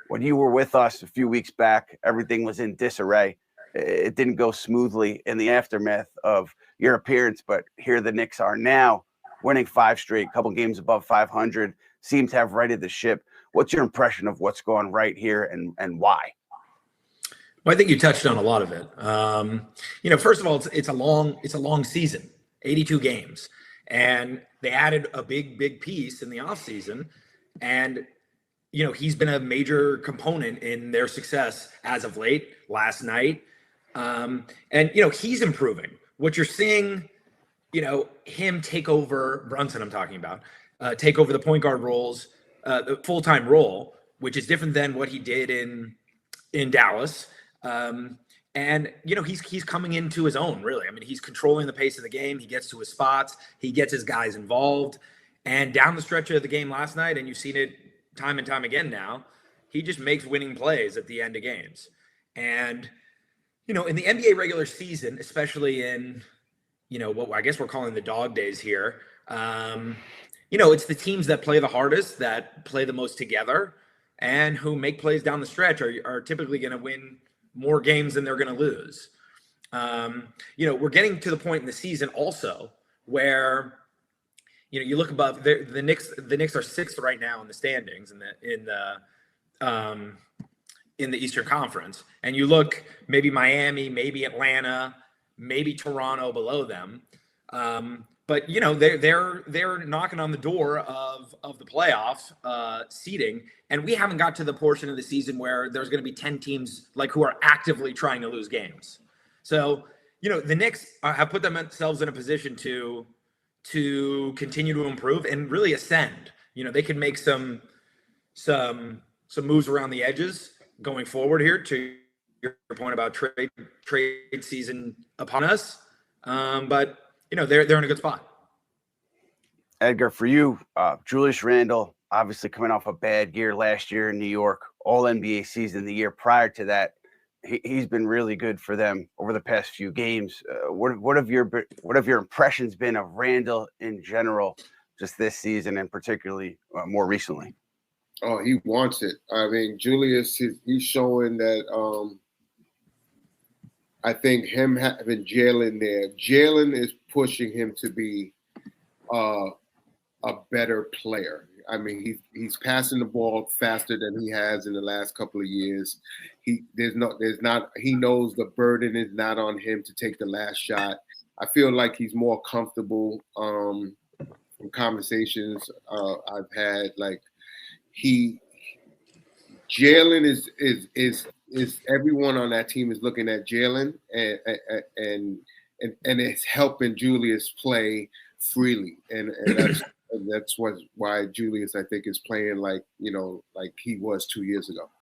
when you were with us a few weeks back, everything was in disarray. It didn't go smoothly in the aftermath of your appearance, but here the Knicks are now, winning 5 straight, couple games above 500, seem to have righted the ship. What's your impression of what's going right here and why? Well, I think you touched on a lot of it. First of all, it's a long season, 82 games, and they added a big piece in the offseason, and he's been a major component in their success as of late. Last night, and he's improving. What you're seeing, him take over Brunson. I'm talking about take over the point guard roles, the full-time role, which is different than what he did in Dallas. And he's coming into his own, really. I mean, he's controlling the pace of the game. He gets to his spots. He gets his guys involved. And down the stretch of the game last night, and you've seen it time and time again now, he just makes winning plays at the end of games. And in the NBA regular season, especially in what I guess we're calling the dog days here, it's the teams that play the hardest, that play the most together, and who make plays down the stretch are typically going to win more games than they're going to lose. We're getting to the point in the season also where, you look above the Knicks. The Knicks are 6th right now in the standings in the Eastern Conference, and you look maybe Miami, maybe Atlanta, maybe Toronto below them. But they're knocking on the door of the playoff seeding, and we haven't got to the portion of the season where there's going to be 10 teams who are actively trying to lose games. So the Knicks have put themselves in a position to continue to improve and really ascend. They can make some moves around the edges going forward here. To your point about trade season upon us, but they're in a good spot. Edgar, for you, Julius Randle, obviously coming off a bad year last year in New York, all NBA season the year prior to that. He's been really good for them over the past few games. What have your impressions been of Randle in general, just this season and particularly more recently? Oh, he wants it. I mean, Julius, he's showing that. I think him having Jalen there, Jalen is pushing him to be a better player. I mean, he's passing the ball faster than he has in the last couple of years. He knows the burden is not on him to take the last shot. I feel like he's more comfortable from conversations I've had. Jalen is everyone on that team is looking at Jalen and it's helping Julius play freely, and that's why Julius, I think, is playing like he was 2 years ago.